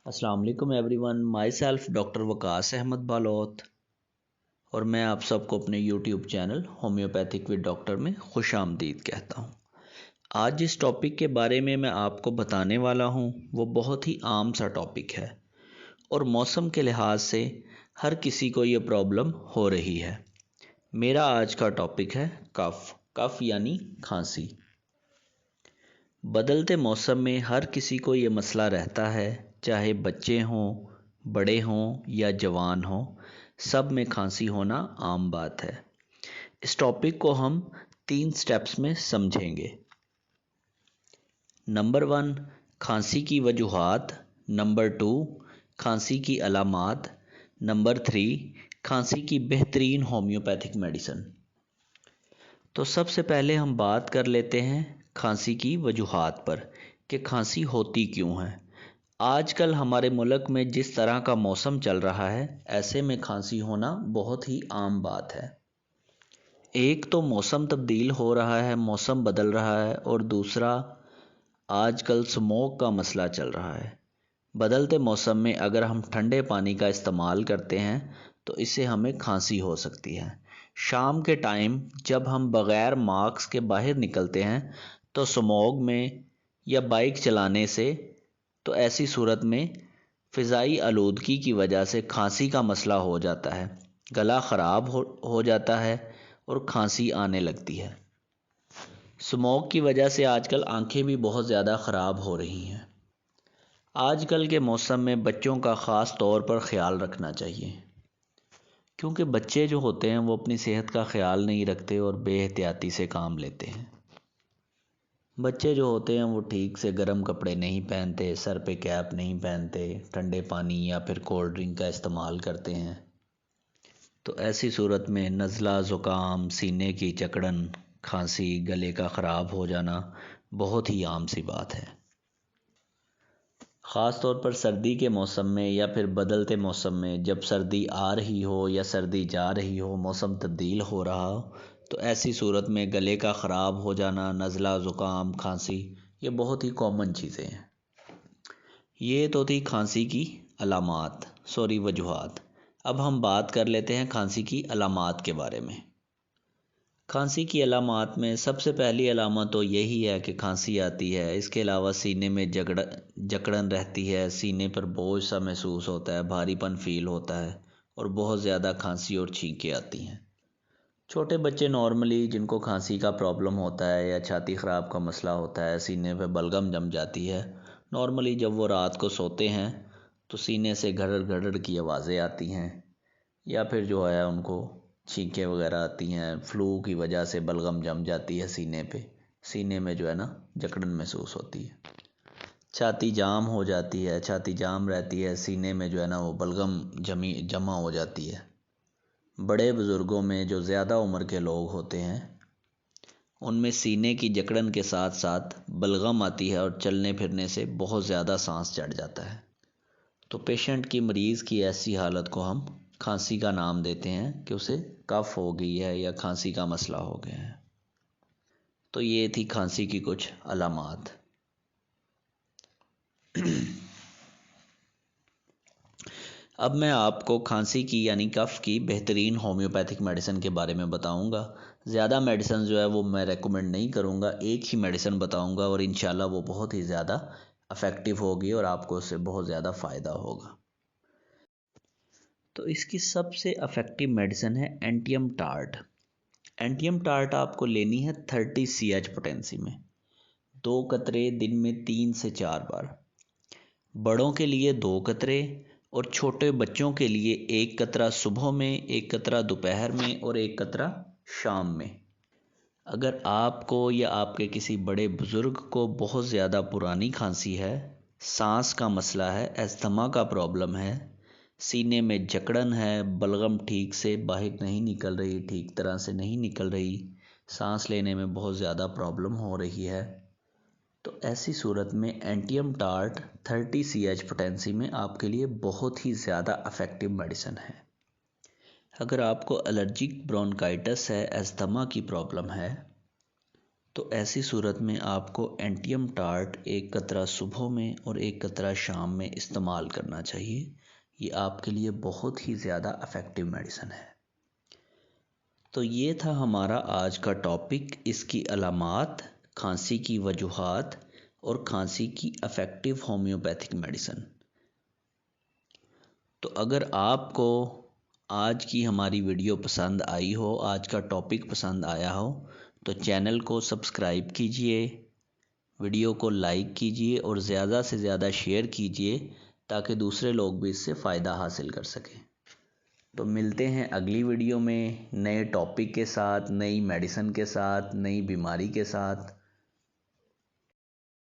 अस्सलाम वालेकुम everyone, myself doctor Waqas Ahmed Balot और मैं आप सबको अपने YouTube channel homeopathic with doctor में खुश आमदीद कहता हूँ। आज जिस टॉपिक के बारे में मैं आपको बताने वाला हूँ वो बहुत ही आम सा टॉपिक है और मौसम के लिहाज से हर किसी को ये प्रॉब्लम हो रही है। मेरा आज का टॉपिक है कफ़ यानी खांसी। बदलते मौसम में हर किसी को ये मसला रहता है, चाहे बच्चे हों, बड़े हों या जवान हों, सब में खांसी होना आम बात है। इस टॉपिक को हम 3 स्टेप्स में समझेंगे। नंबर 1, खांसी की वजूहात। नंबर 2, खांसी की अलामात। नंबर 3, खांसी की बेहतरीन होम्योपैथिक मेडिसिन। तो सबसे पहले हम बात कर लेते हैं खांसी की वजूहात पर कि खांसी होती क्यों है। आजकल हमारे मुल्क में जिस तरह का मौसम चल रहा है, ऐसे में खांसी होना बहुत ही आम बात है। एक तो मौसम तब्दील हो रहा है, मौसम बदल रहा है, और दूसरा आजकल स्मोक का मसला चल रहा है। बदलते मौसम में अगर हम ठंडे पानी का इस्तेमाल करते हैं तो इससे हमें खांसी हो सकती है। शाम के टाइम जब हम बग़ैर मास्क के बाहर निकलते हैं तो स्मॉग में या बाइक चलाने से, तो ऐसी सूरत में फ़िज़ाई आलूदगी की वजह से खांसी का मसला हो जाता है। गला ख़राब हो जाता है और खांसी आने लगती है। स्मोक की वजह से आजकल आंखें भी बहुत ज़्यादा ख़राब हो रही हैं। आजकल के मौसम में बच्चों का ख़ास तौर पर ख़्याल रखना चाहिए, क्योंकि बच्चे जो होते हैं वो अपनी सेहत का ख़्याल नहीं रखते और बेएहतियाती से काम लेते हैं। बच्चे जो होते हैं वो ठीक से गर्म कपड़े नहीं पहनते, सर पे कैप नहीं पहनते, ठंडे पानी या फिर कोल्ड ड्रिंक का इस्तेमाल करते हैं। तो ऐसी सूरत में नज़ला, ज़ुकाम, सीने की जकड़न, खांसी, गले का ख़राब हो जाना बहुत ही आम सी बात है। ख़ास तौर पर सर्दी के मौसम में या फिर बदलते मौसम में, जब सर्दी आ रही हो या सर्दी जा रही हो, मौसम तब्दील हो रहा हो, तो ऐसी सूरत में गले का ख़राब हो जाना, नज़ला, ज़ुकाम, खांसी, ये बहुत ही कॉमन चीज़ें हैं। ये तो थी खांसी की वजूहात। अब हम बात कर लेते हैं खांसी की अलामात के बारे में। खांसी की अलामात में सबसे पहली अलामत तो यही है कि खांसी आती है। इसके अलावा सीने में जकड़न रहती है, सीने पर बोझ सा महसूस होता है, भारीपन फील होता है और बहुत ज़्यादा खांसी और छींकें आती हैं। छोटे बच्चे नॉर्मली जिनको खांसी का प्रॉब्लम होता है या छाती ख़राब का मसला होता है, सीने पे बलगम जम जाती है, नॉर्मली जब वो रात को सोते हैं तो सीने से घड़र घड़र की आवाज़ें आती हैं, या फिर जो है उनको छींकें वगैरह आती हैं। फ्लू की वजह से बलगम जम जाती है सीने पे, सीने में जो है ना जकड़न महसूस होती है। छाती जाम हो जाती है, छाती जाम रहती है, सीने में जो है ना वो बलगम जमा हो जाती है। बड़े बुज़ुर्गों में जो ज़्यादा उम्र के लोग होते हैं उनमें सीने की जकड़न के साथ साथ बलगम आती है और चलने फिरने से बहुत ज़्यादा सांस चढ़ जाता है। तो पेशेंट की, मरीज़ की ऐसी हालत को हम खांसी का नाम देते हैं कि उसे कफ़ हो गई है या खांसी का मसला हो गया है। तो ये थी खांसी की कुछ अलामात। अब मैं आपको खांसी की यानी कफ़ की बेहतरीन होम्योपैथिक मेडिसिन के बारे में बताऊंगा। ज़्यादा मेडिसिन जो है वो मैं रेकमेंड नहीं करूंगा, एक ही मेडिसिन बताऊंगा और इंशाल्लाह वो बहुत ही ज़्यादा इफ़ेक्टिव होगी और आपको उससे बहुत ज़्यादा फ़ायदा होगा। तो इसकी सबसे इफ़ेक्टिव मेडिसिन है एंटियम टार्ट। एंटियम टार्ट आपको लेनी है 30 CH पोटेंसी में, 2 कतरे दिन में 3 से 4 बार। बड़ों के लिए 2 कतरे और छोटे बच्चों के लिए 1 कतरा सुबह में, 1 कतरा दोपहर में और 1 कतरा शाम में। अगर आपको या आपके किसी बड़े बुज़ुर्ग को बहुत ज़्यादा पुरानी खांसी है, सांस का मसला है, अस्थमा का प्रॉब्लम है, सीने में जकड़न है, बलगम ठीक से बाहर नहीं निकल रही, ठीक तरह से नहीं निकल रही, सांस लेने में बहुत ज़्यादा प्रॉब्लम हो रही है, तो ऐसी सूरत में एंटियम टार्ट 30 CH पोटेंसी में आपके लिए बहुत ही ज़्यादा इफ़ेक्टिव मेडिसिन है। अगर आपको एलर्जिक ब्रोंकाइटिस है, अस्थमा की प्रॉब्लम है, تو ایسی صورت میں آپ کو اینٹیم ٹارٹ ایک قطرہ صبح میں اور ایک قطرہ شام میں استعمال کرنا چاہیے. یہ آپ کے لیے بہت ہی زیادہ افیکٹو میڈیسن ہے. تو یہ تھا ہمارا آج کا ٹاپک، اس کی علامات، کھانسی کی وجوہات اور کھانسی کی افیکٹو ہومیوپیتھک میڈیسن. تو اگر آپ کو آج کی ہماری ویڈیو پسند آئی ہو، آج کا ٹاپک پسند آیا ہو، تو چینل کو سبسکرائب کیجئے، ویڈیو کو لائک کیجئے اور زیادہ سے زیادہ شیئر کیجئے تاکہ دوسرے لوگ بھی اس سے فائدہ حاصل کر سکیں. تو ملتے ہیں اگلی ویڈیو میں نئے ٹاپک کے ساتھ، نئی میڈیسن کے ساتھ، نئی بیماری کے ساتھ.